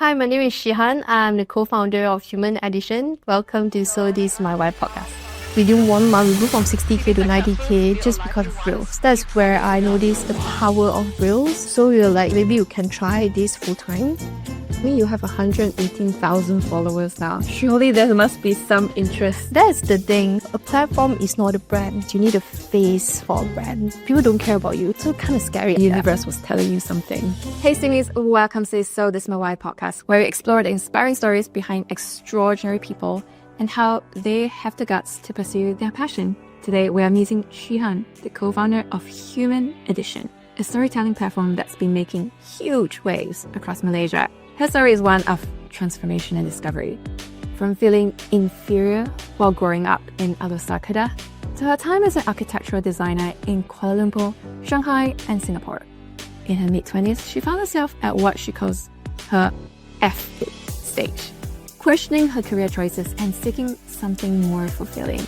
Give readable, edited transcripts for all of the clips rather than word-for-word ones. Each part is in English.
Hi, my name is Shihan. I'm the co-founder of Humanizing. Welcome to So This Is My Wife podcast. Within 1 month, we moved from 60k to 90k just because of Reels. That's where I noticed the power of Reels. So we were like, maybe you can try this full time. I mean, you have 118,000 followers now. Surely there must be some interest. That's the thing. A platform is not a brand. You need a face for a brand. People don't care about you. It's so kind of scary. The universe was telling you something. Hey, Simis, welcome to So This Is My Wife podcast, where we explore the inspiring stories behind extraordinary people and how they have the guts to pursue their passion. Today, we are meeting Shihan, the co-founder of Humanizing, a storytelling platform that's been making huge waves across Malaysia. Her story is one of transformation and discovery. From feeling inferior while growing up in Alor Setar to her time as an architectural designer in Kuala Lumpur, Shanghai, and Singapore. In her mid-20s, she found herself at what she calls her F-it stage, questioning her career choices and seeking something more fulfilling.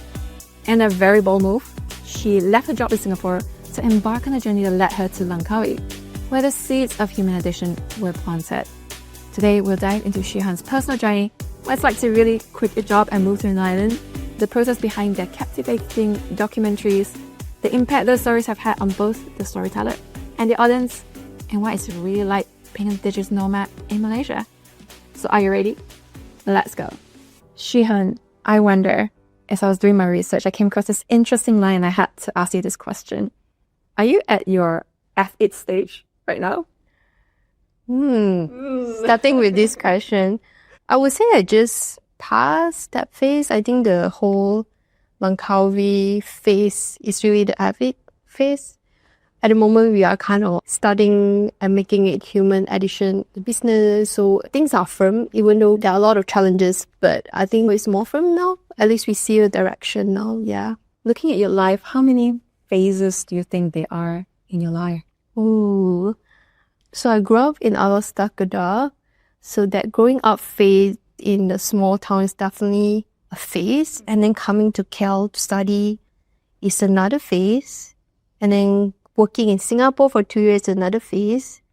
In a very bold move, she left her job in Singapore to embark on a journey that led her to Langkawi, where the seeds of Humanizing were planted. Today, we'll dive into Shihan's personal journey, what it's like to really quit your job and move to an island, the process behind their captivating documentaries, the impact those stories have had on both the storyteller and the audience, and what it's really like being a digital nomad in Malaysia. So are you ready? Let's go. Shihan, I wonder, as I was doing my research, I came across this interesting line and I had to ask you this question. Are you at your F-it stage right now? Starting with this question, I would say I just passed that phase. I think the whole Langkawi phase is really the avid phase. At the moment, we are kind of starting and making it human edition business. So things are firm, even though there are a lot of challenges. But I think it's more firm now. At least we see a direction now, yeah. Looking at your life, how many phases do you think there are in your life? Ooh. So I grew up in Alor Setar. So that growing up phase in the small town is definitely a phase. And then coming to KL to study is another phase. And then working in Singapore for 2 years is another phase.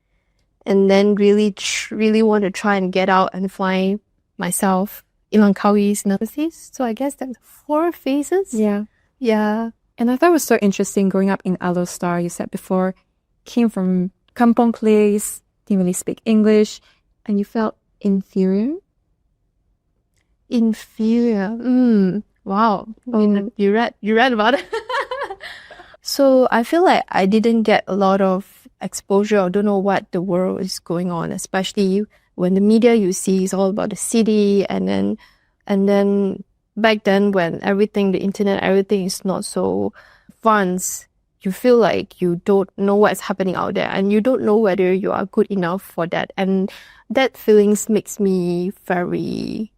And then really want to try and get out and find myself in Langkawi is another phase. So I guess that's 4 phases. Yeah. Yeah. And I thought it was so interesting growing up in Alor Setar. You said before, came from kampong place, didn't really speak English, and you felt inferior? Inferior. Wow. You read about it. So I feel like I didn't get a lot of exposure or don't know what the world is going on, especially when the media you see is all about the city and then back then when everything, the internet, everything is not so advanced, you feel like you don't know what's happening out there and you don't know whether you are good enough for that. And that feelings makes me very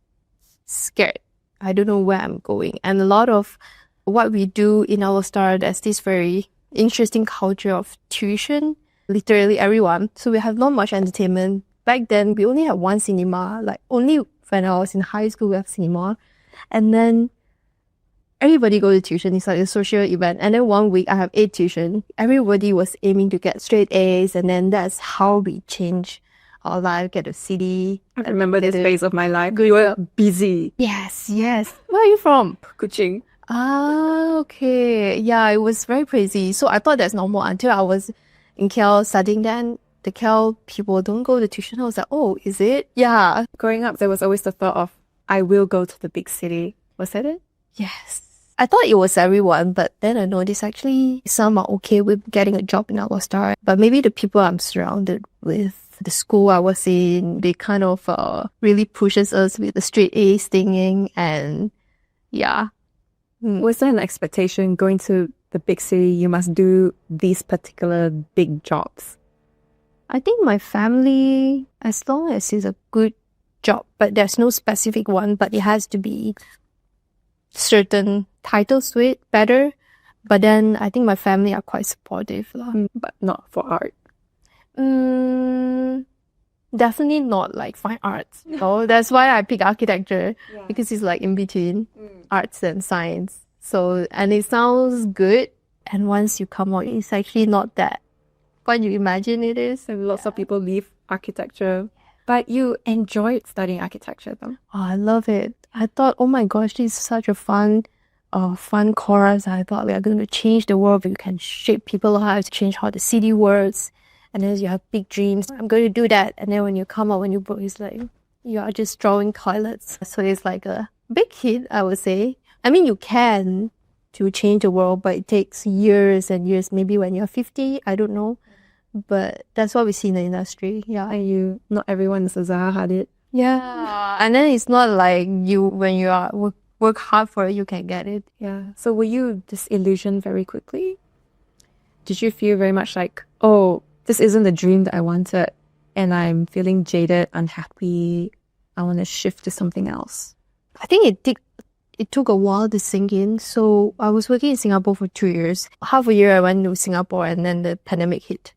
scared. I don't know where I'm going. And a lot of what we do in Alor Setar, there's this very interesting culture of tuition, literally everyone. So we have not much entertainment. Back then, we only had one cinema. Like only when I was in high school, we have cinema. And then everybody go to tuition. It's like a social event. And then 1 week, I have 8 tuition. Everybody was aiming to get straight A's. And then that's how we change our life, get a city. I remember this phase of my life. You were busy. Yes. Where are you from? Kuching. Ah, okay. Yeah, it was very crazy. So I thought that's normal until I was in KL studying then. The KL people don't go to tuition. I was like, oh, is it? Yeah. Growing up, there was always the thought of, I will go to the big city. Was that it? Yes. I thought it was everyone, but then I noticed actually some are okay with getting a job in Alor Setar. But maybe the people I'm surrounded with, the school I was in, they kind of really pushes us with the straight A's thing. And yeah. Was there an expectation going to the big city, you must do these particular big jobs? I think my family, as long as it's a good job, but there's no specific one, but it has to be certain titles to it, better. But then I think my family are quite supportive. But not for art. Definitely not like fine arts. No, that's why I pick architecture, because it's like in between arts and science. So, and it sounds good. And once you come out, it's actually not that what you imagine it is. And lots of people leave architecture But you enjoyed studying architecture though. Oh, I love it. I thought, oh my gosh, this is such a fun course. I thought we are going to change the world. You can shape people's lives, change how the city works. And then you have big dreams. I'm going to do that. And then when you come out, when you book, it's like, you are just drawing toilets. So it's like a big hit, I would say. I mean, you can to change the world, but it takes years and years. Maybe when you're 50, I don't know. But that's what we see in the industry. Yeah. And not everyone is a Zaha Hadid. Yeah. And then it's not like when you are work hard for it, you can get it. Yeah. So were you disillusioned very quickly? Did you feel very much like, oh, this isn't the dream that I wanted and I'm feeling jaded, unhappy, I want to shift to something else? I think it took a while to sink in. So I was working in Singapore for 2 years. Half a year I went to Singapore and then the pandemic hit.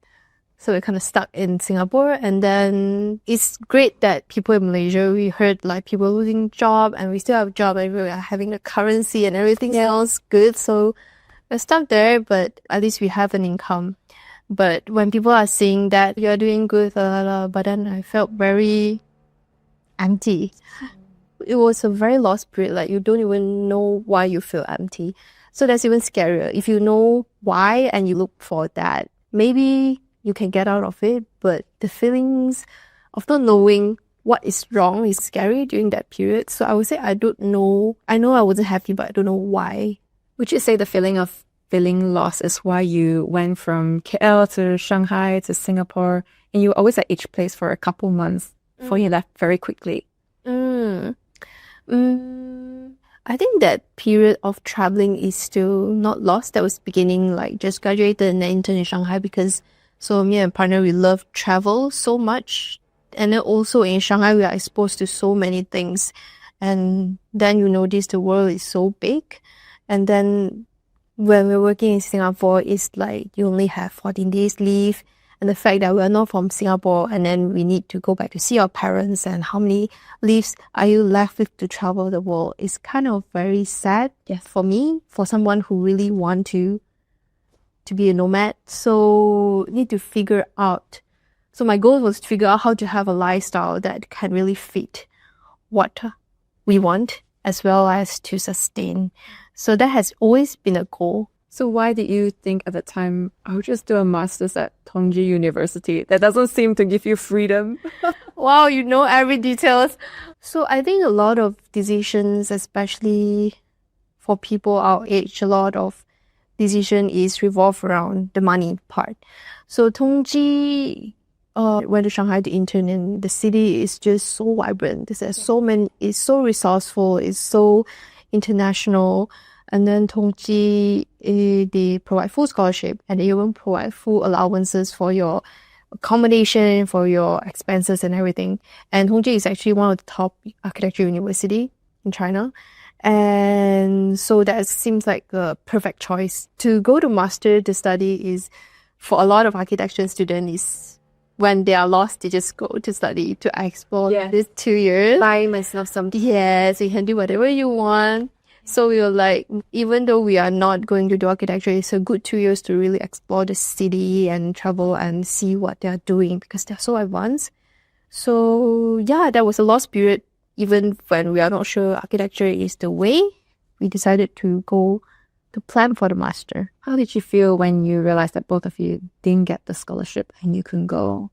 So we kind of stuck in Singapore. And then it's great that people in Malaysia, we heard like people losing job and we still have a job and we are having the currency and everything sounds good. So we're stuck there, but at least we have an income. But when people are saying that you're doing good, but then I felt very empty. It was a very lost period. Like you don't even know why you feel empty. So that's even scarier. If you know why and you look for that, maybe you can get out of it. But the feelings of not knowing what is wrong is scary during that period. So I would say I don't know. I know I wasn't happy, but I don't know why. Would you say the feeling of feeling lost is why you went from KL to Shanghai to Singapore and you were always at each place for a couple months before you left very quickly? I think that period of traveling is still not lost. That was beginning, like just graduated and then interned in Shanghai because so me and partner, we love travel so much. And then also in Shanghai, we are exposed to so many things. And then you notice the world is so big. And then when we're working in Singapore, it's like you only have 14 days leave. And the fact that we're not from Singapore and then we need to go back to see our parents and how many leaves are you left with to travel the world is kind of very sad for me, for someone who really want to be a nomad. So need to figure out. So my goal was to figure out how to have a lifestyle that can really fit what we want as well as to sustain. So that has always been a goal. So why did you think at the time, I'll just do a master's at Tongji University? That doesn't seem to give you freedom. Wow, you know every details. So I think a lot of decisions, especially for people our age, a lot of decision is revolve around the money part. So Tongji went to Shanghai to intern and the city is just so vibrant. There's so many, it's so resourceful, it's so international. And then Tongji, they provide full scholarship and they even provide full allowances for your accommodation, for your expenses and everything. And Tongji is actually one of the top architecture university in China. And so that seems like a perfect choice. To go to master to study is, for a lot of architecture students, is when they are lost, they just go to study, to explore these 2 years. Buy myself something. Yeah, so you can do whatever you want. So we were like, even though we are not going to do architecture, it's a good 2 years to really explore the city and travel and see what they're doing because they're so advanced. So yeah, that was a lost period. Even when we are not sure architecture is the way, we decided to go to plan for the master. How did you feel when you realized that both of you didn't get the scholarship and you couldn't go?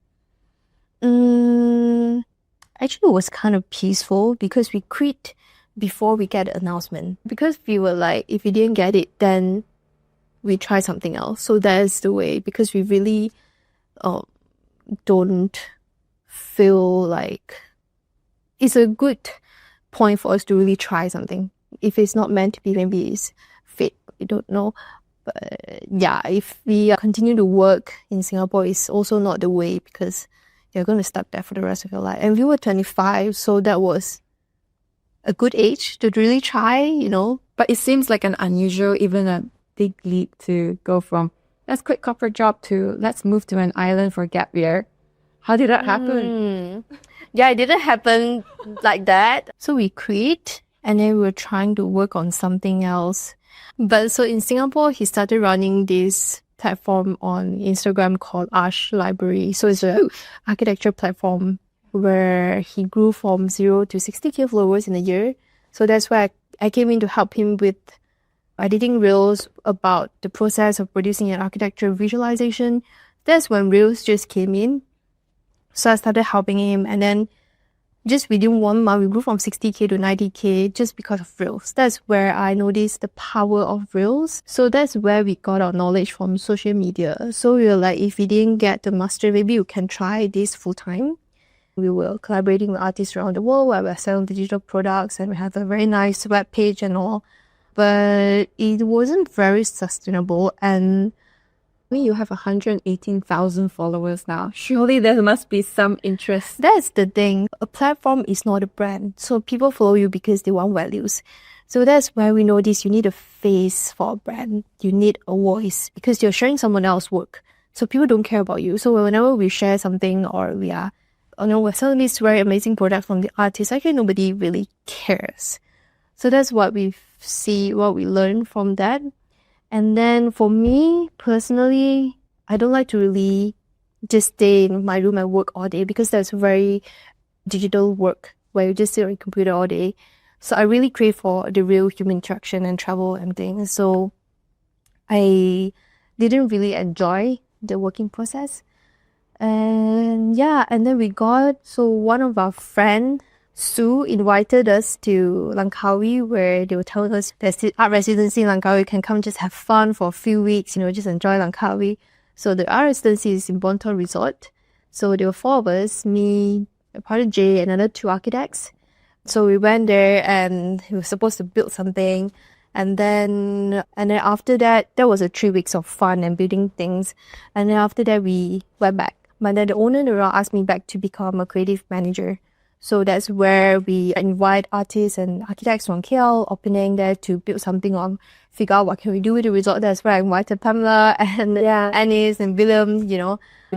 Actually, it was kind of peaceful because we quit before we get the announcement. Because we were like, if we didn't get it, then we try something else. So that's the way, because we really don't feel like it's a good point for us to really try something. If it's not meant to be, maybe it's fit. We don't know. But yeah, if we continue to work in Singapore, it's also not the way because you're going to stuck there for the rest of your life. And we were 25, so that was a good age to really try, you know. But it seems like an unusual, even a big leap to go from let's quit corporate job to let's move to an island for a gap year. How did that happen? Yeah, it didn't happen like that. So we quit and then we were trying to work on something else. But so in Singapore, he started running this platform on Instagram called Ash Library. So it's a architecture platform where he grew from 0 to 60K followers in a year. So that's why I came in to help him with editing Reels about the process of producing an architecture visualization. That's when Reels just came in. So I started helping him, and then just within 1 month, we grew from 60K to 90K just because of Reels. That's where I noticed the power of Reels. So that's where we got our knowledge from social media. So we were like, if we didn't get the master, maybe you can try this full time. We were collaborating with artists around the world where we're selling digital products, and we have a very nice web page and all. But it wasn't very sustainable, and You have 118,000 followers now. Surely there must be some interest. that's the thing. A platform is not a brand. So people follow you because they want values. So that's where we notice you need a face for a brand. You need a voice because you're sharing someone else's work. So people don't care about you. So whenever we share something or we're selling this very amazing product from the artist, actually nobody really cares. So that's what we learn from that. And then for me, personally, I don't like to really just stay in my room and work all day because that's very digital work where you just sit on your computer all day. So I really crave for the real human interaction and travel and things. So I didn't really enjoy the working process. And then one of our friends, Sue, invited us to Langkawi, where they were telling us there's the art residency in Langkawi. You can come just have fun for a few weeks, just enjoy Langkawi. So the art residency is in Bonton Resort. So there were 4 of us, me, my partner Jie, and another 2 architects. So we went there and we were supposed to build something. And then after that was a 3 weeks of fun and building things. And then after that, we went back. But then the owner asked me back to become a creative manager. So that's where we invite artists and architects from KL or Penang there to build something on, figure out what can we do with the resort. That's where I invited Pamela and Anis and Willem,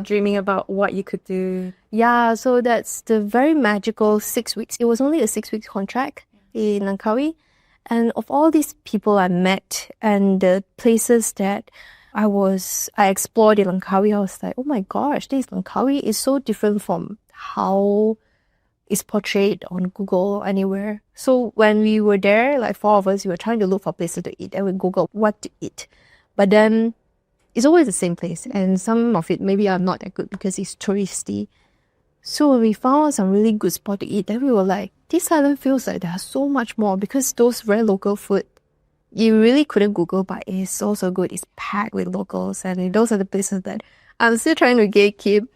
Dreaming about what you could do. Yeah, so that's the very magical 6 weeks. It was only a 6-week contract in Langkawi. And of all these people I met and the places that I explored in Langkawi, I was like, oh my gosh, this Langkawi is so different from how it's portrayed on Google anywhere. So when we were there, like 4 of us, we were trying to look for places to eat and we Google what to eat. But then it's always the same place, and some of it maybe are not that good because it's touristy. So when we found some really good spot to eat, then we were like, this island feels like there's so much more because those very local food, you really couldn't Google, but it's so good. It's packed with locals, and those are the places that I'm still trying to gatekeep.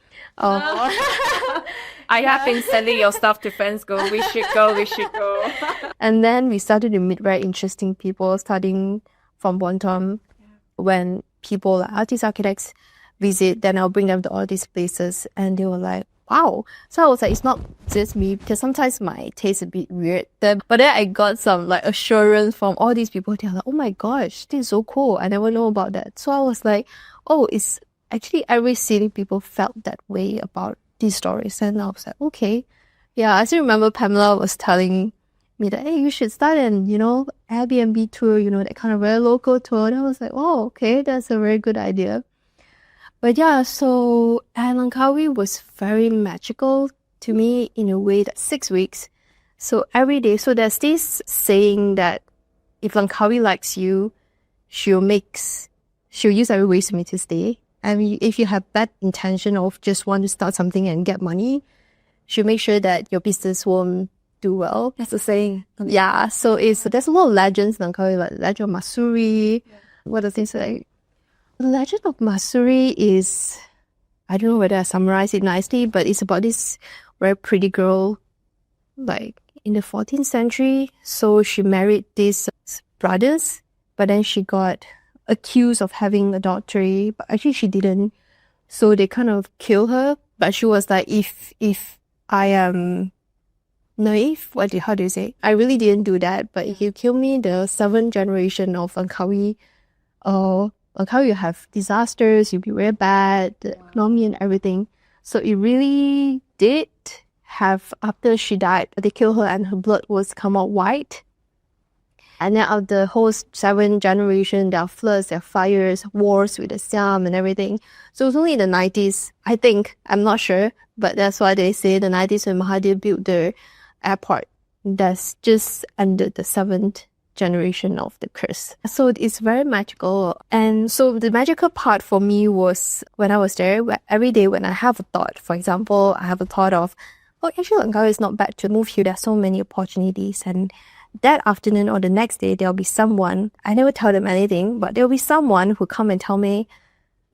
I have been sending your stuff to friends, we should go. And then we started to meet very interesting people, starting from Bontom. When people like artists, architects visit, then I'll bring them to all these places, and they were like, wow. So I was like, it's not just me, because sometimes my taste is a bit weird. But then I got some assurance from all these people. They're like, oh my gosh, this is so cool. I never know about that. So I was like, oh, it's actually every city people felt that way about these stories. And I was like, okay. Yeah, I still remember Pamela was telling me that, hey, you should start an, Airbnb tour, that kind of very local tour. And I was like, oh, okay, that's a very good idea. But yeah, so Langkawi was very magical to me in a way that 6 weeks. So every day, so there's this saying that if Langkawi likes you, she'll use every way for me to stay. And if you have that intention of just want to start something and get money, she'll make sure that your business won't do well. That's the saying. Yeah, so there's a lot of legends in Langkawi, like Legend of Masuri. Yeah. What are things like? The Legend of Masuri is, I don't know whether I summarize it nicely, but it's about this very pretty girl, in the 14th century. So she married these brothers, but then she got accused of having adultery, but actually she didn't. So they kind of killed her. But she was like, if I am naive, how do you say? I really didn't do that. But if you kill me, the 7th generation of Langkawi, Langkawi will have disasters, you'll be very bad, the economy and everything. So it really did have, after she died, they killed her and her blood was come out white. And then of the whole 7 generation, there are floods, there are fires, wars with the Siam and everything. So it was only in the 90s, I think, I'm not sure, but that's why they say the 90s when Mahathir built the airport. That's just ended the 7th generation of the curse. So it's very magical. And so the magical part for me was when I was there, where every day when I have a thought, for example, I have a thought of, oh, actually Langkawi is not bad to move here. There's so many opportunities. And that afternoon or the next day, there'll be someone, I never tell them anything, but there'll be someone who come and tell me,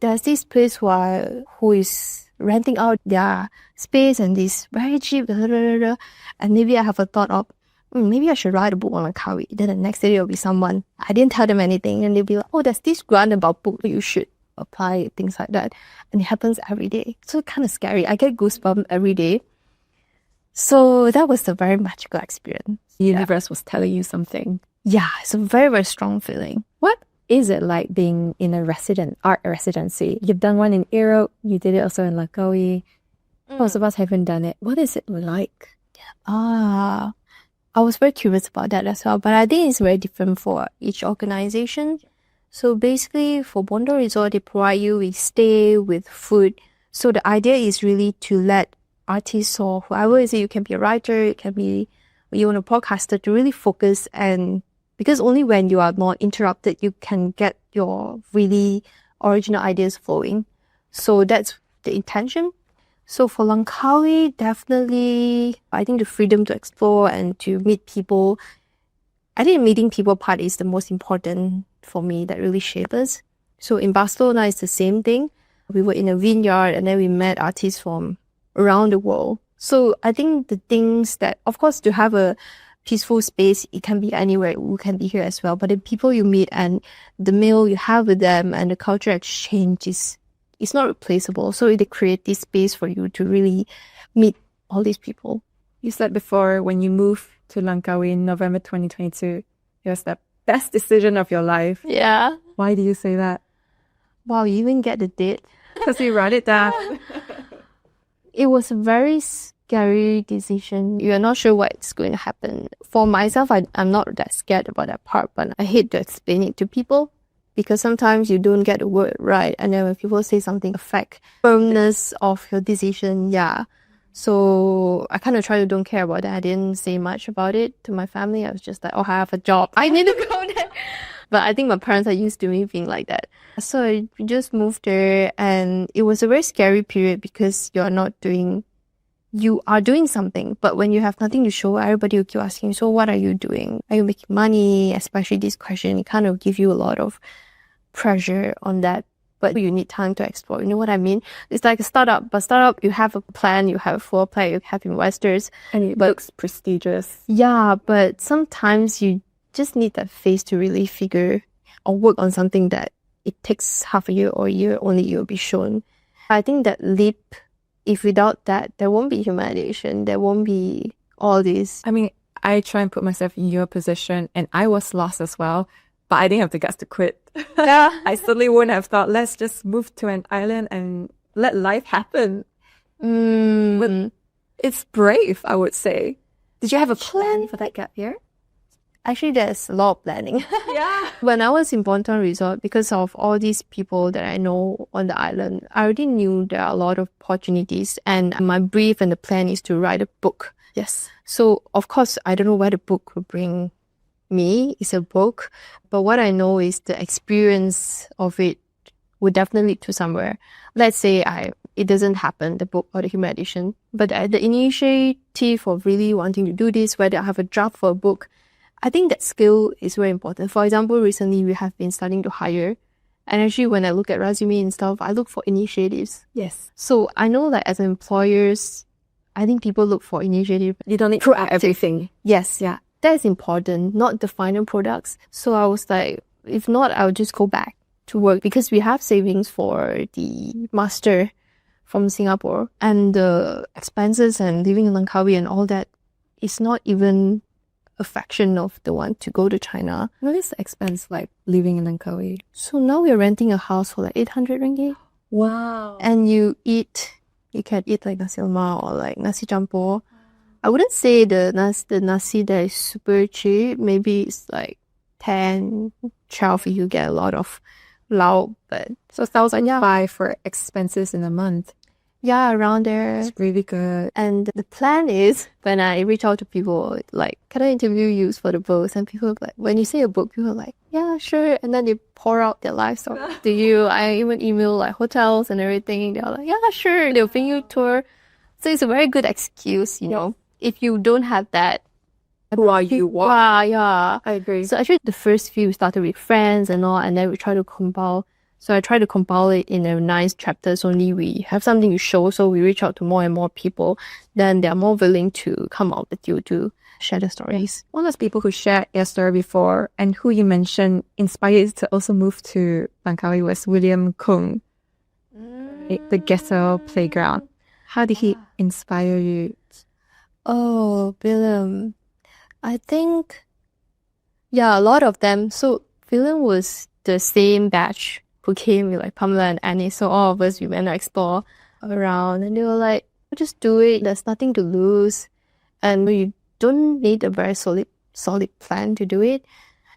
there's this place who is renting out their space and this very cheap, blah, blah, blah, blah. And maybe I have a thought of, maybe I should write a book on Langkawi. Then the next day there'll be someone, I didn't tell them anything, and they'll be like, oh, there's this grant about book, you should apply, things like that. And it happens every day. So it's kind of scary. I get goosebumps every day. So that was a very magical experience. The universe was telling you something. Yeah, it's a very, very strong feeling. What is it like being in a art residency? You've done one in Europe, you did it also in Langkawi. Most of us haven't done it. What is it like? I was very curious about that as well, but I think it's very different for each organization. So basically, for Bondo Resort, they provide you with stay, with food. So the idea is really to let artists or whoever is it, you can be a writer, you can be a podcaster, to really focus, and because only when you are not interrupted, you can get your really original ideas flowing. So that's the intention. So for Langkawi, definitely, I think the freedom to explore and to meet people, I think meeting people part is the most important for me, that really shaped us. So in Barcelona, it's the same thing. We were in a vineyard and then we met artists from around the world. So I think the things that, of course, to have a peaceful space, it can be anywhere. We can be here as well. But the people you meet and the meal you have with them and the cultural exchange it's not replaceable. So they create this space for you to really meet all these people. You said before, when you moved to Langkawi in November 2022, it was the best decision of your life. Yeah. Why do you say that? Wow, you even get the date. Because you wrote it down. It was a very scary decision. You're not sure what's going to happen. For myself, I'm not that scared about that part, but I hate to explain it to people because sometimes you don't get the word right. And then when people say something affect firmness of your decision, yeah. So I kind of try to don't care about that. I didn't say much about it to my family. I was just like, oh, I have a job. I need to go there. But I think my parents are used to me being like that. So I just moved there, and it was a very scary period because you are doing something, but when you have nothing to show, everybody will keep asking, so what are you doing? Are you making money? Especially this question, it kind of gives you a lot of pressure on that. But you need time to explore. You know what I mean? It's like a startup, but startup, you have a plan, you have a floor plan, you have investors. And it looks prestigious. Yeah, but sometimes you just need that phase to really figure or work on something that it takes half a year or a year only you'll be shown. I think that leap, if without that, there won't be humanization, there won't be all this. I mean, I try and put myself in your position, and I was lost as well, but I didn't have the guts to quit. Yeah. I certainly wouldn't have thought, let's just move to an island and let life happen. But it's brave, I would say. Did you have a plan for that gap year? Actually, there's a lot of planning. Yeah. When I was in Bonton Resort, because of all these people that I know on the island, I already knew there are a lot of opportunities, and my brief and the plan is to write a book. Yes. So, of course, I don't know where the book will bring me. It's a book. But what I know is the experience of it would definitely lead to somewhere. Let's say it doesn't happen, the book or the human edition, but the initiative of really wanting to do this, whether I have a draft for a book, I think that skill is very important. For example, recently we have been starting to hire, and actually when I look at resume and stuff, I look for initiatives. Yes. So I know that as employers, I think people look for initiative. You don't need proactive everything. Yes, yeah. That is important, not the final products. So I was like, if not, I'll just go back to work, because we have savings for the master from Singapore, and the expenses and living in Langkawi and all that is not even a fraction of the one to go to China. What is the expense like living in Langkawi? So now we're renting a house for like 800 ringgit. Wow. And you can eat like nasi lemak or like nasi campur. I wouldn't say the nasi that is super cheap. Maybe it's like 10, 12, you get a lot of loud, but So 1,005 for expenses in a month. yeah, around there. It's really good. And the plan is when I reach out to people, like, can I interview you for the books? And people are like, when you say a book, people are like, yeah, sure. And then they pour out their life story to you. I even email like hotels and everything. They're like, yeah, sure. They'll bring you a tour. So it's a very good excuse, you know. If you don't have that, Who are you? What? yeah. I agree. So actually the first few we started with friends and all, and then we try to compile. So I try to compile it in a nice chapters. Only we have something to show, so we reach out to more and more people. Then they are more willing to come out with you to share their stories. One of those people who shared your story before and who you mentioned inspired you to also move to Langkawi was William Kung, the ghetto playground. How did he inspire you? Oh, Willem. I think, yeah, a lot of them. So Willem was the same batch who came with like Pamela and Annie. So all of us, we went to explore around and they were like, just do it. There's nothing to lose. And you don't need a very solid plan to do it.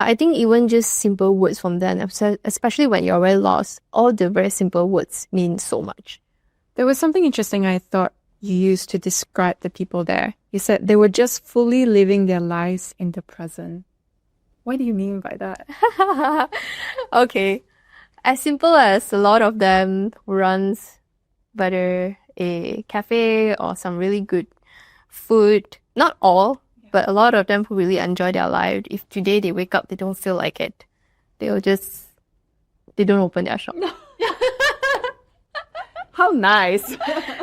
I think even just simple words from them, especially when you're very lost, all the very simple words mean so much. There was something interesting I thought you used to describe the people there. You said they were just fully living their lives in the present. What do you mean by that? Okay. As simple as a lot of them runs whether a cafe or some really good food. Not all, but a lot of them who really enjoy their life. If today they wake up, they don't feel like it, they don't open their shop. How nice.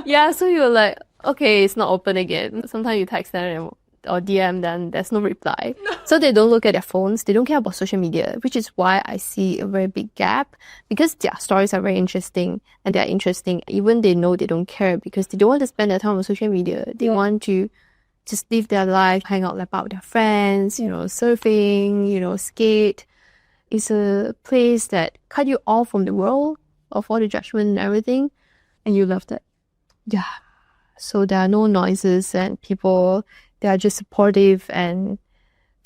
Yeah, so you're like, okay, it's not open again. Sometimes you text them or DM them, there's no reply. So they don't look at their phones. They don't care about social media, which is why I see a very big gap, because their stories are very interesting and they're interesting. Even they know they don't care because they don't want to spend their time on social media. They want to just live their life, hang out like with their friends, surfing, skate. It's a place that cut you off from the world of all the judgment and everything. And you loved it. Yeah. So there are no noises and people, they are just supportive and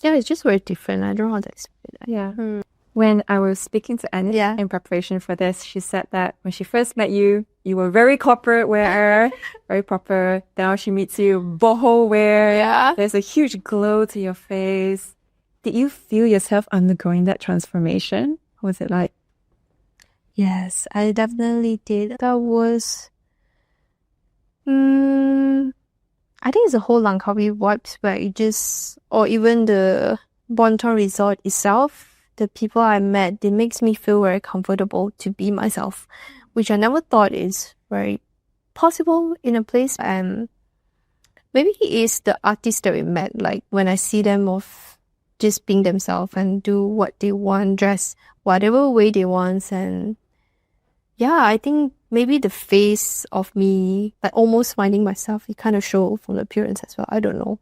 yeah, it's just very different. I don't know how to explain that. Yeah. When I was speaking to Annie in preparation for this, she said that when she first met you, you were very corporate wear, very proper. Now she meets you, boho wear. Yeah. There's a huge glow to your face. Did you feel yourself undergoing that transformation? What was it like? Yes, I definitely did. That was, I think it's the whole Langkawi vibes where it just, or even the Bonton Resort itself, the people I met, it makes me feel very comfortable to be myself, which I never thought is very possible in a place. And maybe it is the artists that we met, like when I see them of just being themselves and do what they want, dress whatever way they want. And yeah, I think maybe the face of me, like almost finding myself, it kind of show from the appearance as well. I don't know,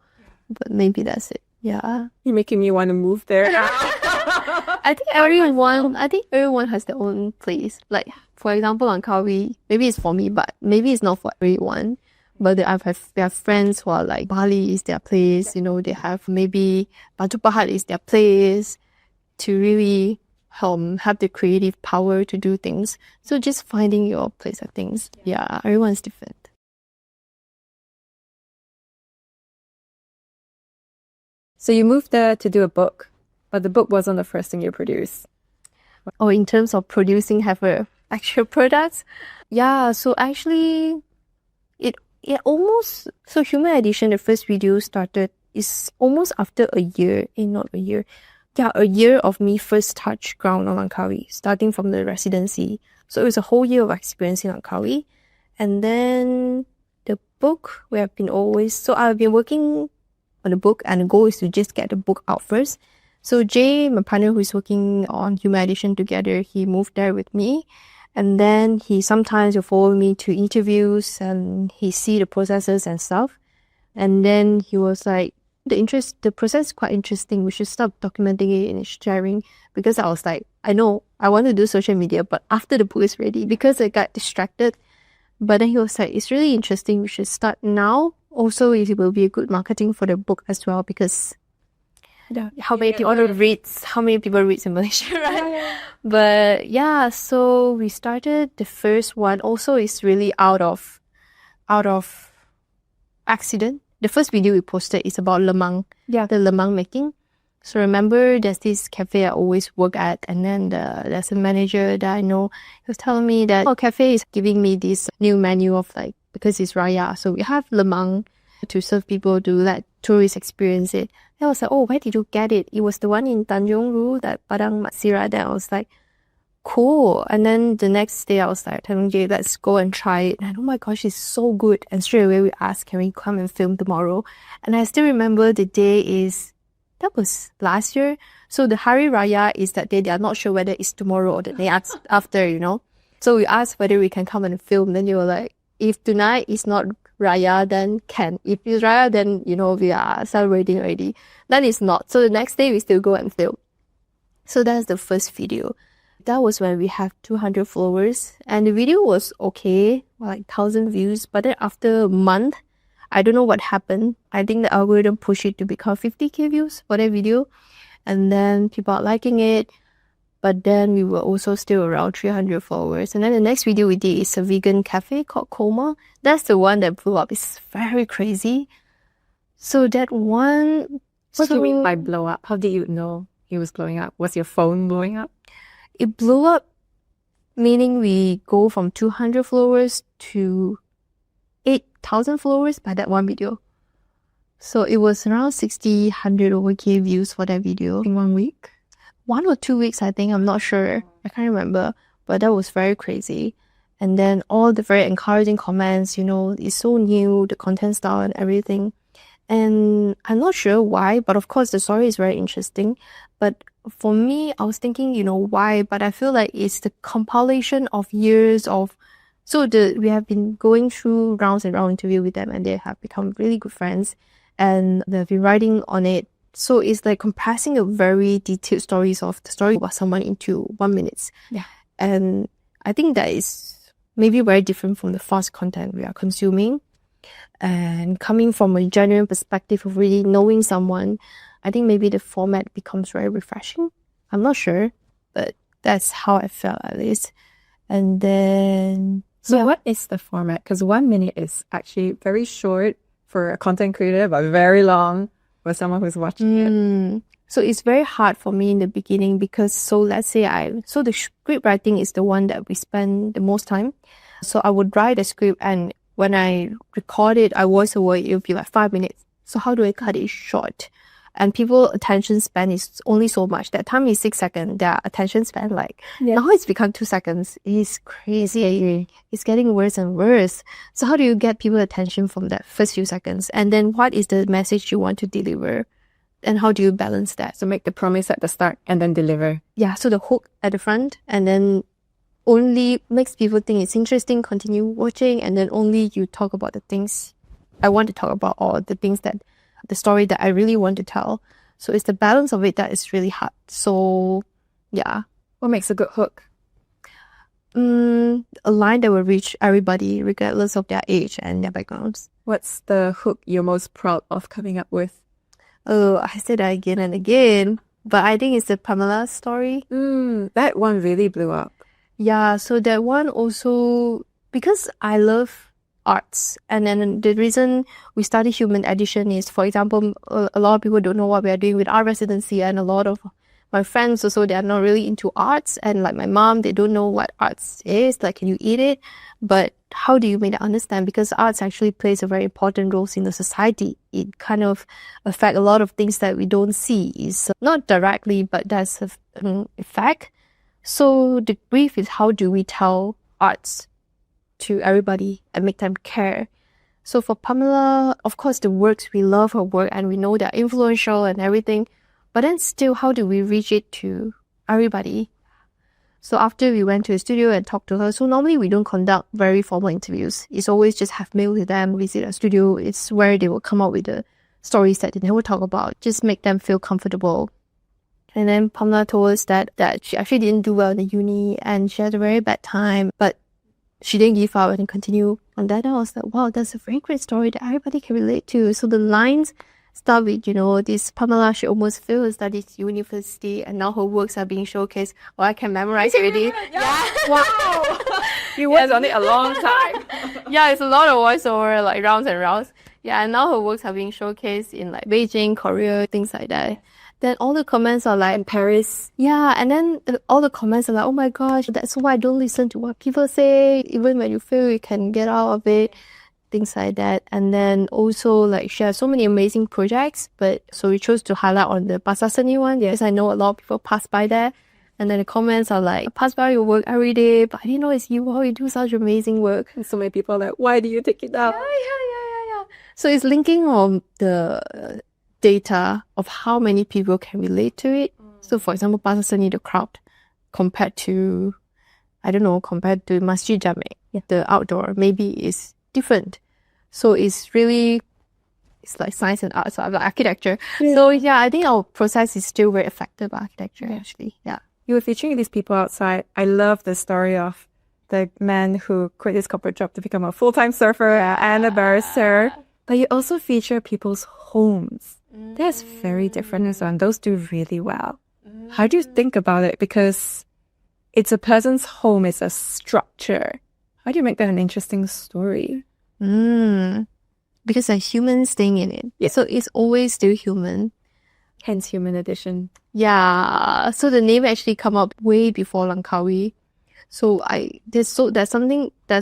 but maybe that's it. Yeah. You're making me want to move there. I think everyone has their own place. Like, for example, Langkawi, maybe it's for me, but maybe it's not for everyone. But they have friends who are like, Bali is their place, they have maybe Batu Pahat is their place to really have the creative power to do things. So just finding your place of things. Yeah, everyone's different. So you moved there to do a book, but the book wasn't the first thing you produced. Or in terms of producing, have a actual product. Yeah, so actually, so Human Edition, the first video started, is almost after a year, not a year. Yeah, a year of me first touch ground on Langkawi, starting from the residency. So it was a whole year of experience in Langkawi. And then the book, I've been working on the book, and the goal is to just get the book out first. So Jay, my partner who is working on Human Edition together, he moved there with me. And then he sometimes will follow me to interviews and he see the processes and stuff. And then he was like, the process is quite interesting. We should start documenting it and sharing. Because I was like, I know I want to do social media, but after the book is ready, because I got distracted. But then he was like, it's really interesting. We should start now. Also, it will be a good marketing for the book as well, because how many people reads in Malaysia, right? But yeah, so we started the first one. Also, it's really out of accident. The first video we posted is about lemang, the lemang making. So remember, there's this cafe I always work at, and then there's a manager that I know. He was telling me that cafe is giving me this new menu of like, because it's Raya, so we have lemang to serve people, to let tourists experience it. I was like, oh, where did you get it? It was the one in Tanjung Ru, that Padang Matsira. Then I was like, cool. And then the next day I was like, telling Jay, let's go and try it. And oh my gosh, it's so good. And straight away we asked, can we come and film tomorrow? And I still remember the day that was last year. So the Hari Raya is that day. They are not sure whether it's tomorrow or the day after, you know. So we asked whether we can come and film. Then they were like, if tonight is not Raya, then can. If it's Raya, then, you know, we are celebrating already. Then it's not. So the next day we still go and film. So that's the first video. That was when we have 200 followers. And the video was okay, like 1,000 views. But then after a month, I don't know what happened. I think the algorithm pushed it to become 50k views for that video. And then people are liking it. But then we were also still around 300 followers. And then the next video we did is a vegan cafe called Coma. That's the one that blew up. It's very crazy. So that one... What do you mean by blow up? How did you know he was blowing up? Was your phone blowing up? It blew up, meaning we go from 200 followers to 8,000 followers by that one video. So it was around 60, 100 over K views for that video. In 1 week? 1 or 2 weeks, I think. I'm not sure. I can't remember. But that was very crazy. And then all the very encouraging comments, you know, it's so new, the content style and everything. And I'm not sure why, but of course the story is very interesting. But for me, I was thinking, you know, why? But I feel like it's the compilation of years of... So we have been going through rounds and round interview with them, and they have become really good friends. And they've been writing on it. So it's like compressing a very detailed stories of the story about someone into 1 minute. Yeah. And I think that is maybe very different from the fast content we are consuming. And coming from a genuine perspective of really knowing someone, I think maybe the format becomes very refreshing. I'm not sure, but that's how I felt at least. And then... So what is the format? Because 1 minute is actually very short for a content creator, but very long for someone who's watching it. So it's very hard for me in the beginning because, so let's say so the script writing is the one that we spend the most time. So I would write a script, and when I record it, I voice over it, it'll be like 5 minutes. So how do I cut it short? And people's attention span is only so much. That time is 6 seconds. Their attention span, now it's become 2 seconds. It's crazy. It's getting worse and worse. So how do you get people's attention from that first few seconds? And then what is the message you want to deliver? And how do you balance that? So make the promise at the start and then deliver. Yeah, so the hook at the front, and then only makes people think it's interesting, continue watching, and then only you talk about the things I want to talk about, or the things that... the story that I really want to tell. So it's the balance of it that is really hard. So, yeah. What makes a good hook? A line that will reach everybody, regardless of their age and their backgrounds. What's the hook you're most proud of coming up with? Oh, I say that again and again. But I think it's the Pamela story. That one really blew up. Yeah, so that one also... Because I love arts. And then the reason we study human addition is, for example, a lot of people don't know what we are doing with art residency, and a lot of my friends also, they are not really into arts, and like my mom, they don't know what arts is, like, can you eat it? But how do you make them understand? Because arts actually plays a very important role in the society. It kind of affects a lot of things that we don't see. It's not directly, but that's an effect. So the brief is, how do we tell arts to everybody and make them care? So for Pamela, of course, the works, we love her work and we know they're influential and everything, but then still, how do we reach it to everybody? So after we went to the studio and talked to her, so normally we don't conduct very formal interviews. It's always just have meal with them, visit a studio. It's where they will come up with the stories that they never talk about, just make them feel comfortable. And then Pamela told us that she actually didn't do well in the uni and she had a very bad time, but she didn't give up and continue on that. And I was like, wow, that's a very great story that everybody can relate to. So the lines start with, this Pamela, she almost failed to study university and now her works are being showcased. Oh, I can memorize already. Yeah. Wow. You worked on it a long time. Yeah, it's a lot of voiceover, like rounds and rounds. Yeah, and now her works are being showcased in like Beijing, Korea, things like that. Then all the comments are like, In Paris. yeah, and then all the comments are like, oh my gosh, that's why I don't listen to what people say. Even when you fail, you can get out of it. Things like that. And then also like she has so many amazing projects, but so we chose to highlight on the Pasar Seni one. Yes, I know a lot of people pass by there. And then the comments are like, I pass by your work every day, but I didn't know it's you. Wow, you do such amazing work. And so many people are like, why do you take it out? Yeah. So it's linking on the data of how many people can relate to it. So for example, Pasar Seni, the crowd, compared to Masjid Jame, the outdoor, maybe is different. So it's like science and art, so I'm like architecture. Yeah. So yeah, I think our process is still very affected by architecture actually. Yeah. You were featuring these people outside. I love the story of the man who quit his corporate job to become a full-time surfer and a barrister. But you also feature people's homes. That's very different as well, and those do really well. How do you think about it? Because it's a person's home, it's a structure. How do you make that an interesting story? Because a human staying in it. Yeah. So it's always still human. Hence Human Edition. Yeah. So the name actually come up way before Langkawi. So that's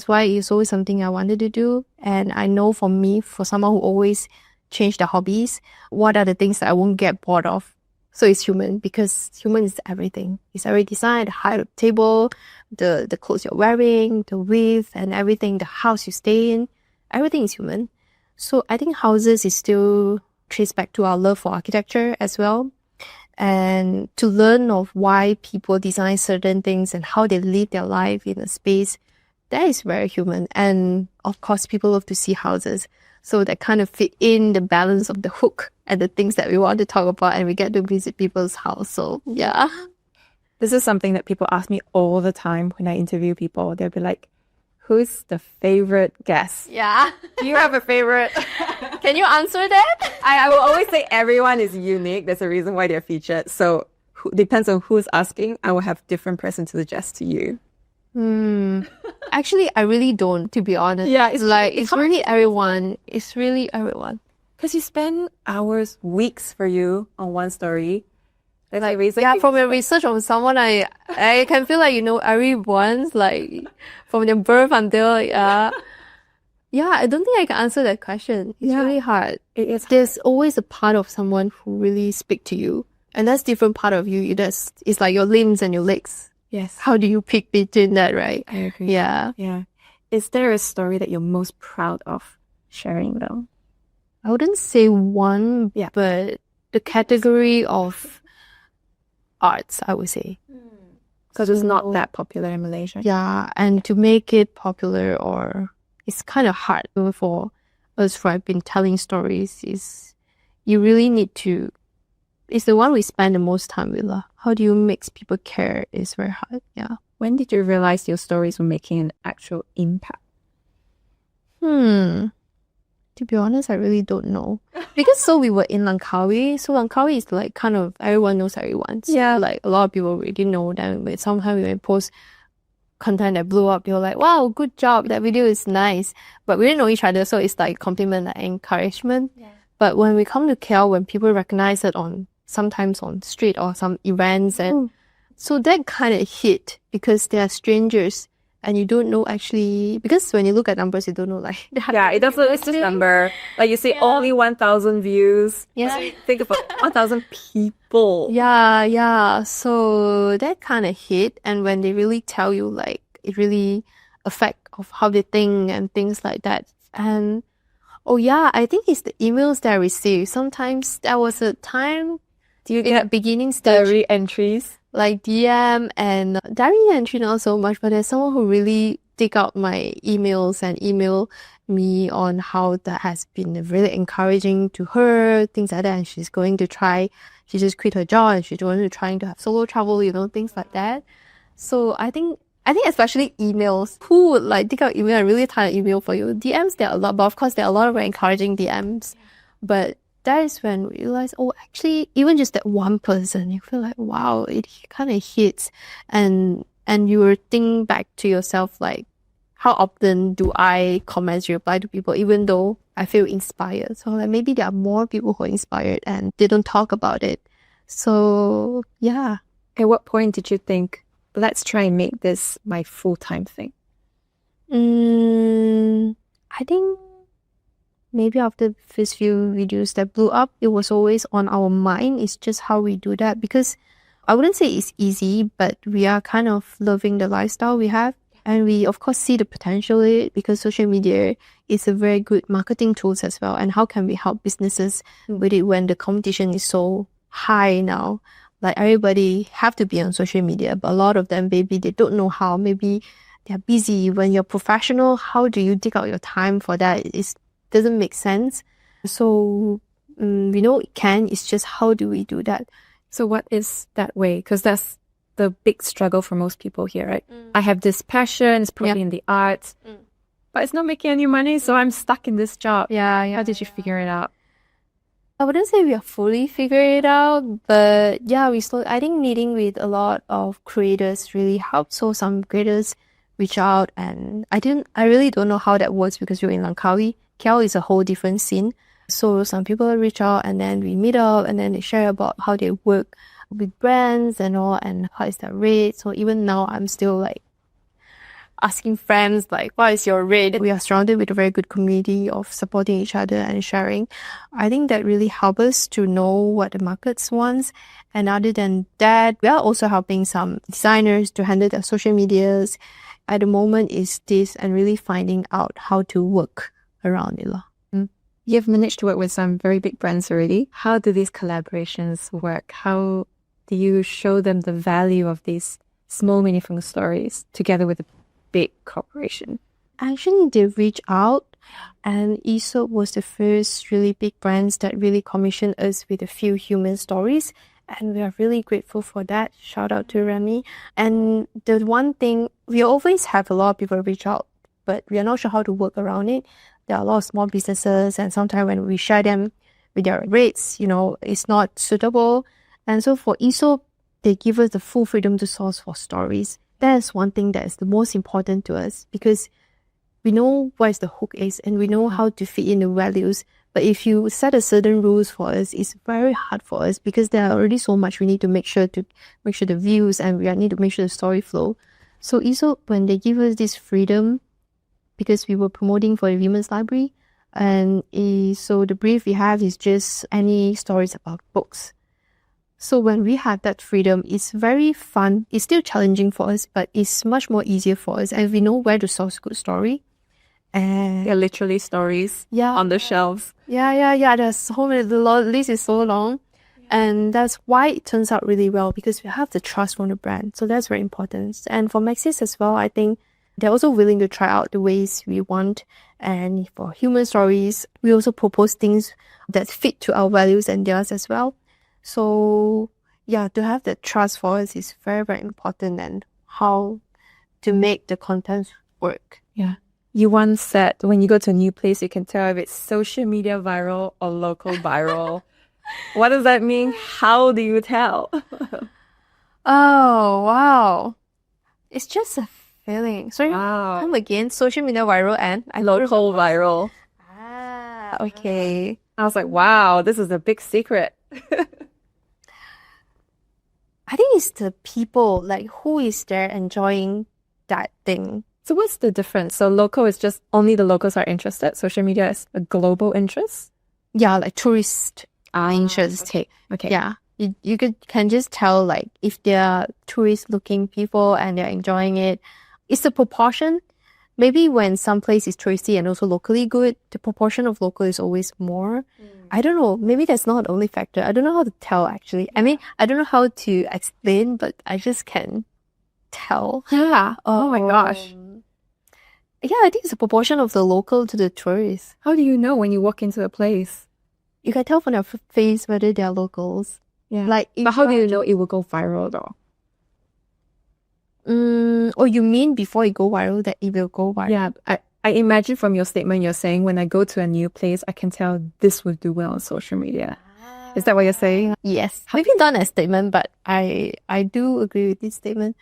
why it's always something I wanted to do. And I know for me, for someone who always change their hobbies, what are the things that I won't get bored of? So it's human, because human is everything. It's already designed, the height of the table, the clothes you're wearing, the width and everything, the house you stay in, everything is human. So I think houses is still traced back to our love for architecture as well. And to learn of why people design certain things and how they live their life in a space, that is very human. And of course, people love to see houses. So that kind of fit in the balance of the hook and the things that we want to talk about, and we get to visit people's house. So yeah. This is something that people ask me all the time when I interview people. They'll be like, who's the favorite guest? Yeah. Do you have a favorite? Can you answer that? I will always say everyone is unique. There's a reason why they're featured. So depends on who's asking. I will have different person to suggest to you. Actually, I really don't, to be honest. Yeah, it's really everyone. It's really everyone. Because you spend hours, weeks for you on one story. Like from your research on someone, I can feel like everyone's like from their birth until yeah. I don't think I can answer that question. It's really hard. It is. There's always a part of someone who really speak to you, and that's different part of you. It's like your limbs and your legs. Yes. How do you pick between that, right? I agree. Yeah. Is there a story that you're most proud of sharing though? I wouldn't say one, but the category of arts, I would say. Because it's not that popular in Malaysia. Yeah, and to make it popular, it's kind of hard for us who have been telling stories, you really need to, it's the one we spend the most time with. How do you make people care is very hard. Yeah. When did you realize your stories were making an actual impact? To be honest, I really don't know. Because we were in Langkawi. So Langkawi is like kind of everyone knows everyone. So like a lot of people already know them. But sometimes when we post content that blew up, they were like, wow, good job. That video is nice. But we didn't know each other. So it's like compliment and encouragement. Yeah. But when we come to KL, when people recognize it sometimes on street or some events, and so that kind of hit because they are strangers. And you don't know actually, because when you look at numbers, you don't know like... Yeah, it doesn't, it's just number. Like you say only 1,000 views. Yeah. Think about 1,000 people. Yeah. So that kind of hit. And when they really tell you like, it really affect of how they think and things like that. And I think it's the emails that I receive. Sometimes there was a time in the beginning stage. Diary entries. Like DM and diary entry not so much, but there's someone who really dig out my emails and email me on how that has been really encouraging to her, things like that. And she's going to try, she just quit her job and she's going to trying to have solo travel, things like that. So I think especially emails, who would like dig out email and really tie an email for you? DMs, there are a lot, but of course there are a lot of very encouraging DMs. But that is when we realize, oh, actually, even just that one person, you feel like, wow, it kind of hits. And you will think back to yourself, like, how often do I comment, reply to people, even though I feel inspired? So like maybe there are more people who are inspired and they don't talk about it. So yeah. At what point did you think, let's try and make this my full-time thing? I think maybe after the first few videos that blew up, it was always on our mind. It's just how we do that, because I wouldn't say it's easy, but we are kind of loving the lifestyle we have. And we, of course, see the potential in it, because social media is a very good marketing tool as well. And how can we help businesses with it when the competition is so high now? Like everybody have to be on social media, but a lot of them, maybe they don't know how. Maybe they're busy. When you're professional, how do you dig out your time for that? It doesn't make sense. So we know it can. It's just how do we do that? So what is that way? Because that's the big struggle for most people here, right? I have this passion, it's probably in the arts, but it's not making any money, so I'm stuck in this job. How did you figure it out? I wouldn't say we are fully figuring it out, but yeah, I think meeting with a lot of creators really helped. So some creators reach out, and I really don't know how that works because we're in Langkawi. KL is a whole different scene. So some people reach out, and then we meet up, and then they share about how they work with brands and all, and how is their rate. So even now, I'm still like asking friends, like, what is your rate? We are surrounded with a very good community of supporting each other and sharing. I think that really helps us to know what the markets wants. And other than that, we are also helping some designers to handle their social medias. At the moment is this, and really finding out how to work around it. You've managed to work with some very big brands already. How do these collaborations work? How do you show them the value of these small, meaningful stories together with a big corporation? Actually, they reach out, and Aesop was the first really big brands that really commissioned us with a few human stories. And we are really grateful for that. Shout out to Remy. And the one thing, we always have a lot of people reach out, but we are not sure how to work around it. There are a lot of small businesses, and sometimes when we share them with their rates, it's not suitable. And so for Aesop, they give us the full freedom to source for stories. That is one thing that is the most important to us, because we know what is the hook is, and we know how to fit in the values. But if you set a certain rules for us, it's very hard for us, because there are already so much we need to make sure the views, and we need to make sure the story flow. So Aesop, when they give us this freedom, because we were promoting for the Women's Library, and so the brief we have is just any stories about books. So when we have that freedom, it's very fun. It's still challenging for us, but it's much more easier for us, and we know where to source good story. And they're literally stories on the shelves. Yeah. There's so many. The list is so long, and that's why it turns out really well, because we have the trust from the brand. So that's very important. And for Maxis as well, I think they're also willing to try out the ways we want. And for human stories, we also propose things that fit to our values and theirs as well. So yeah, to have that trust for us is very, very important, and how to make the content work. Yeah. You once said when you go to a new place, you can tell if it's social media viral or local viral. What does that mean? How do you tell? Oh, wow. It's just a feeling. Sorry, Wow. come again. Social media viral and Local viral. Ah, okay. I was like, wow, this is a big secret. I think it's the people, like who is there enjoying that thing. So what's the difference? So local is just only the locals are interested. Social media is a global interest? Yeah, like tourist interest. Okay. Yeah. You can just tell, like, if they're tourist looking people and they're enjoying it. It's the proportion. Maybe when some place is touristy and also locally good, the proportion of local is always more. I don't know. Maybe that's not the only factor. I don't know how to tell, actually. I mean, I don't know how to explain, but I just can tell. Yeah. Oh my gosh. Yeah, I think it's a proportion of the local to the tourist. How do you know when you walk into a place? You can tell from their face whether they're locals. Yeah. Like, but how do you know it will go viral though? Or you mean before it go viral that it will go viral? Yeah, I imagine from your statement, you're saying when I go to a new place, I can tell this will do well on social media. Is that what you're saying? Yes. Maybe not a statement, but I do agree with this statement.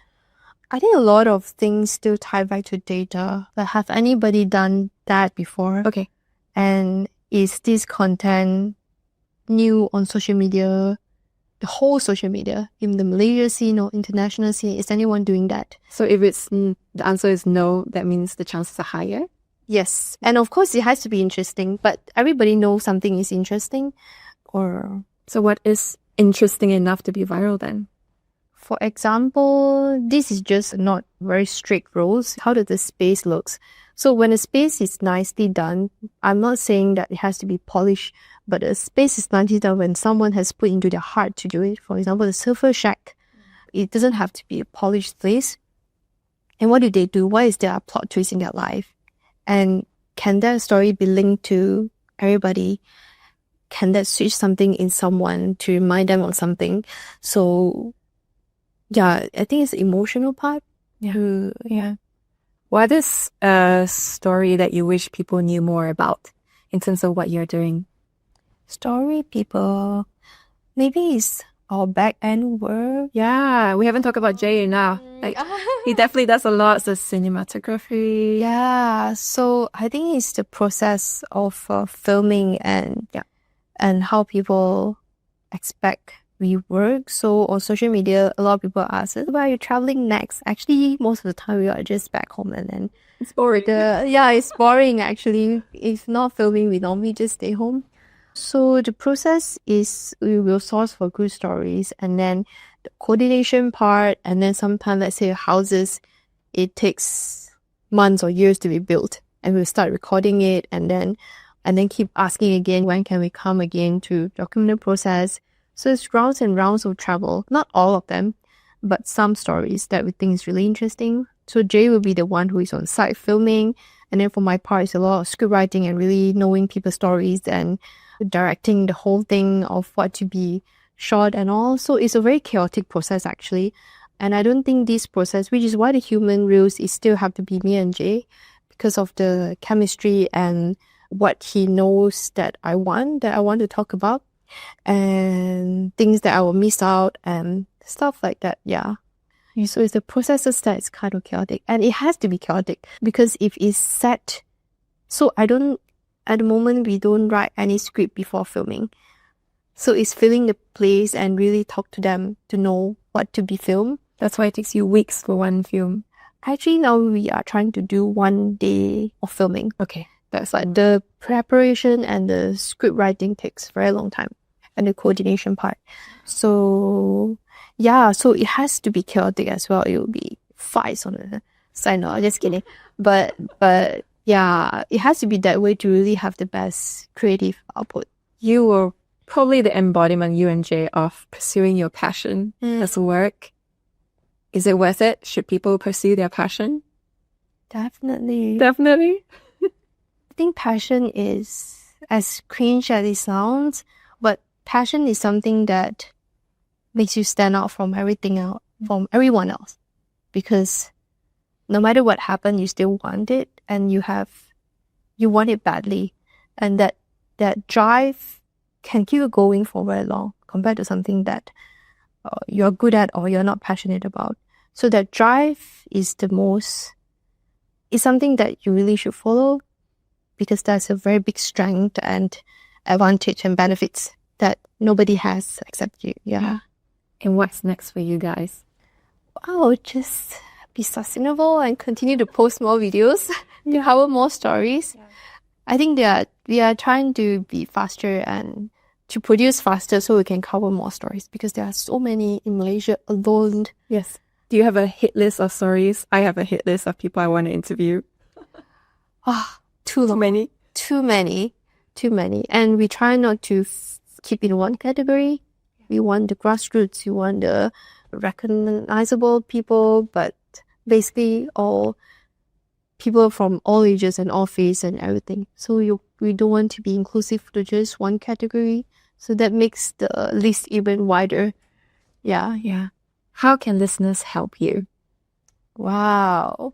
I think a lot of things still tie back to data. Like, have anybody done that before? Okay. And is this content new on social media, the whole social media, in the Malaysia scene or international scene? Is anyone doing that? So if the answer is no, that means the chances are higher? Yes. And of course, it has to be interesting, but everybody knows something is interesting. So what is interesting enough to be viral then? For example, this is just not very strict rules. How does the space looks? So when a space is nicely done, I'm not saying that it has to be polished, but a space is nicely done when someone has put into their heart to do it. For example, the Surfer Shack, it doesn't have to be a polished place. And what do they do? What is their plot twist in their life? And can that story be linked to everybody? Can that switch something in someone to remind them of something? So yeah, I think it's the emotional part. Yeah. What is a story that you wish people knew more about in terms of what you're doing? Story people, maybe it's our back end work. Yeah, we haven't talked about Jie now. Like, he definitely does a lot of cinematography. Yeah, so I think it's the process of filming and how people expect we work. So on social media, a lot of people ask us, where are you traveling next? Actually, most of the time we are just back home, and then it's boring. It's boring actually. If not filming, we normally just stay home. So the process is we will source for good stories, and then the coordination part, and then sometimes, let's say houses, it takes months or years to be built, and we'll start recording it, and then keep asking again, when can we come again to document the process. So it's rounds and rounds of travel. Not all of them, but some stories that we think is really interesting. So Jay will be the one who is on site filming. And then for my part, it's a lot of script writing and really knowing people's stories and directing the whole thing of what to be shot and all. So it's a very chaotic process actually. And I don't think this process, which is why the human reels is still have to be me and Jay, because of the chemistry and what he knows that I want to talk about, and things that I will miss out and stuff like that. Yeah. So it's the processes that is kind of chaotic, and it has to be chaotic because if it's set, so at the moment we don't write any script before filming. So it's filling the place and really talk to them to know what to be filmed. That's why it takes you weeks for one film. Actually, now we are trying to do 1 day of filming. Okay. That's like the preparation and the script writing takes very long time, and the coordination part. So yeah, so it has to be chaotic as well. It will be fights on the side. No, just kidding. But yeah, it has to be that way to really have the best creative output. You were probably the embodiment, you and Jay, of pursuing your passion as work. Is it worth it? Should people pursue their passion? Definitely. I think passion is, as cringe as it sounds, but passion is something that makes you stand out from from everyone else. Because no matter what happened, you still want it, and you want it badly. And that drive can keep you going for very long compared to something that you're good at or you're not passionate about. So that drive is something that you really should follow, because that's a very big strength and advantage and benefits that nobody has except you. Yeah. And what's next for you guys? Oh, just be sustainable and continue to post more videos, to cover more stories. Yeah. I think we are trying to be faster and to produce faster so we can cover more stories, because there are so many in Malaysia alone. Yes. Do you have a hit list of stories? I have a hit list of people I want to interview. Too many. And we try not to keep in one category. We want the grassroots, we want the recognizable people, but basically all people from all ages and all faiths and everything. So we don't want to be inclusive to just one category. So that makes the list even wider. Yeah. How can listeners help you? Wow.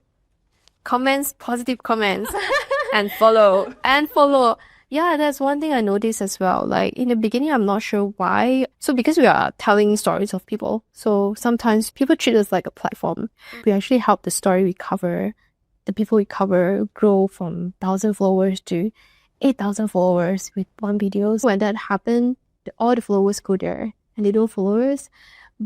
comments, positive comments. And follow. And follow. Yeah, that's one thing I noticed as well. Like in the beginning, I'm not sure why. So because we are telling stories of people, so sometimes people treat us like a platform. We actually help the story we cover, the people we cover grow from 1,000 followers to 8,000 followers with one video. When that happened, all the followers go there and they don't follow us.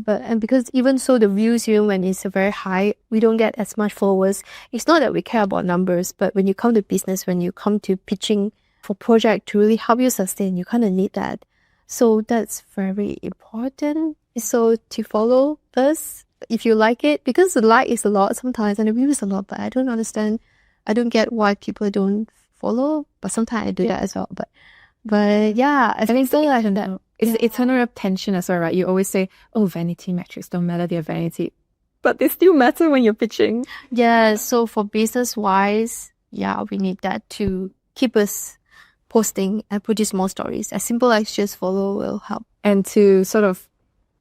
And because even so, the views, even when it's very high, we don't get as much followers. It's not that we care about numbers, but when you come to business, when you come to pitching for project to really help you sustain, you kind of need that. So that's very important. So to follow us, if you like it, because the like is a lot sometimes and the view is a lot, but I don't understand. I don't get why people don't follow, but sometimes I do that as well. But yeah, I think so like that. It's eternal attention as well, right? You always say, oh, vanity metrics don't matter, they're vanity. But they still matter when you're pitching. Yeah, so for business-wise, yeah, we need that to keep us posting and produce more stories. As simple as just follow will help. And to sort of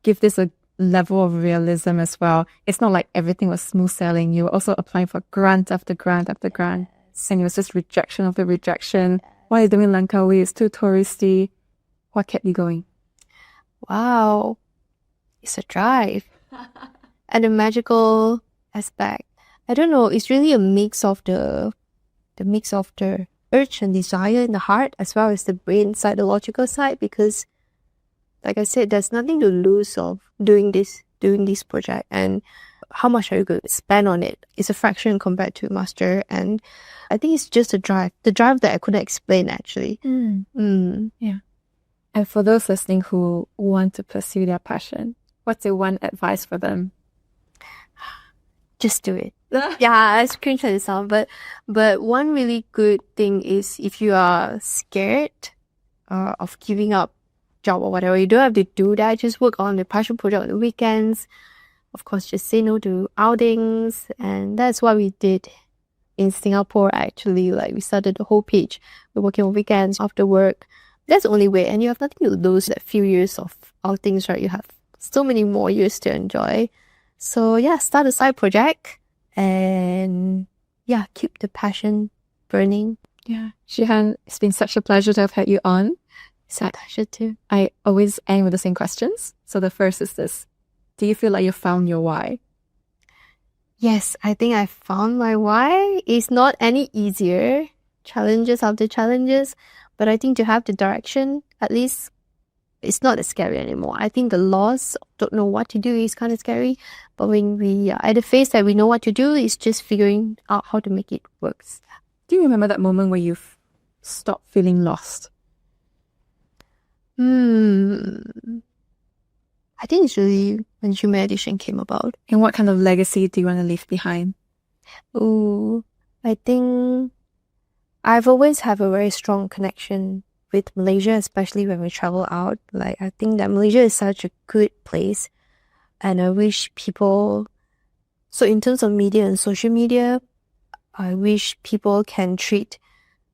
give this a level of realism as well, it's not like everything was smooth sailing. You were also applying for grant after grant after grant. And it was just rejection after rejection. Why are you doing Langkawi? It's too touristy. What kept you going? Wow. It's a drive. And a magical aspect. I don't know. It's really a mix of the urge and desire in the heart as well as the brain side, the logical side, because like I said, there's nothing to lose of doing this project, and how much are you going to spend on it? It's a fraction compared to master, and I think it's just the drive that I couldn't explain actually. Yeah. And for those listening who want to pursue their passion, what's your one advice for them? Just do it. Yeah, I cringe at it sound, but one really good thing is if you are scared of giving up job or whatever, you don't have to do that. Just work on the passion project on the weekends. Of course, just say no to outings, and that's what we did in Singapore. Actually, like we started the whole page. We're working on weekends after work. That's the only way, and you have nothing to lose. That few years of outings, right? You have so many more years to enjoy. So yeah, start a side project and yeah, keep the passion burning. Yeah. Shihan, it's been such a pleasure to have had you on. It's a pleasure too. I always end with the same questions. So the first is this. Do you feel like you found your why? Yes, I think I found my why. It's not any easier, challenges after challenges, but I think to have the direction, at least it's not as scary anymore. I think the loss, don't know what to do is kind of scary, but when we are at the phase that we know what to do, it's just figuring out how to make it work. Do you remember that moment where you've stopped feeling lost? I think it's really when Humanizing came about. And what kind of legacy do you want to leave behind? I think I've always have a very strong connection with Malaysia, especially when we travel out. Like, I think that Malaysia is such a good place, and I wish people, so in terms of media and social media, I wish people can treat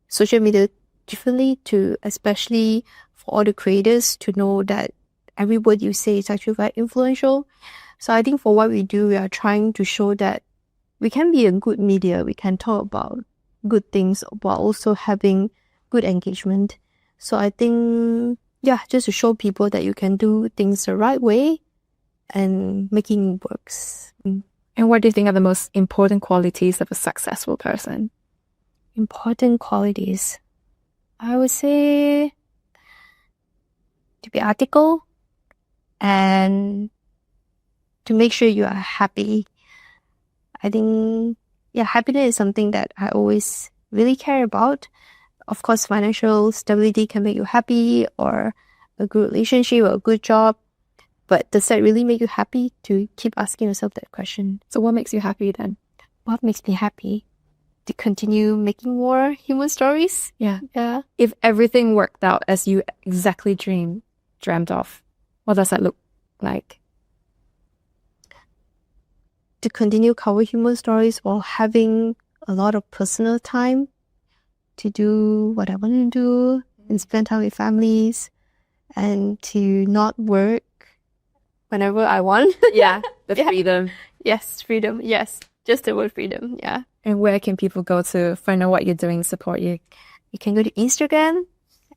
social media differently to, especially for all the creators to know that every word you say is actually very influential. So I think for what we do, we are trying to show that we can be a good media. We can talk about good things while also having good engagement. So I think, yeah, just to show people that you can do things the right way and making it works. And what do you think are the most important qualities of a successful person? Important qualities. I would say to be ethical and to make sure you are happy. I think, yeah, happiness is something that I always really care about. Of course, financial stability can make you happy, or a good relationship or a good job. But does that really make you happy? To keep asking yourself that question. So what makes you happy then? What makes me happy? To continue making more human stories. Yeah. Yeah. If everything worked out as you exactly dreamt of, what does that look like? To continue cover human stories while having a lot of personal time to do what I want to do and spend time with families, and to not work whenever I want. Yeah, the freedom. Yes, freedom. Yes, just the word freedom. Yeah. And where can people go to find out what you're doing, support you? You can go to Instagram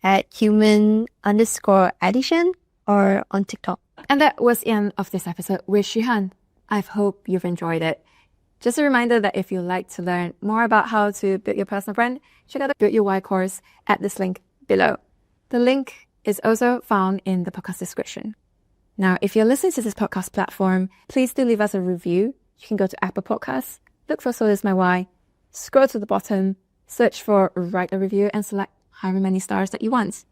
at human_addition or on TikTok. And that was the end of this episode with Shihan. I hope you've enjoyed it. Just a reminder that if you'd like to learn more about how to build your personal brand, check out the Build Your Why course at this link below. The link is also found in the podcast description. Now, if you're listening to this podcast platform, please do leave us a review. You can go to Apple Podcasts, look for So This My Why, scroll to the bottom, search for Write a Review, and select however many stars that you want.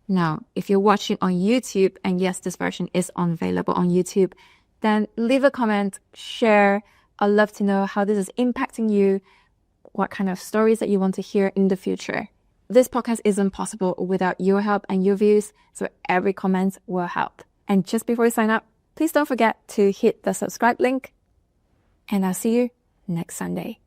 Now, if you're watching on YouTube, and yes, this version is available on YouTube, then leave a comment, share. I'd love to know how this is impacting you, what kind of stories that you want to hear in the future. This podcast isn't possible without your help and your views, so every comment will help. And just before you sign up, please don't forget to hit the subscribe link, and I'll see you next Sunday.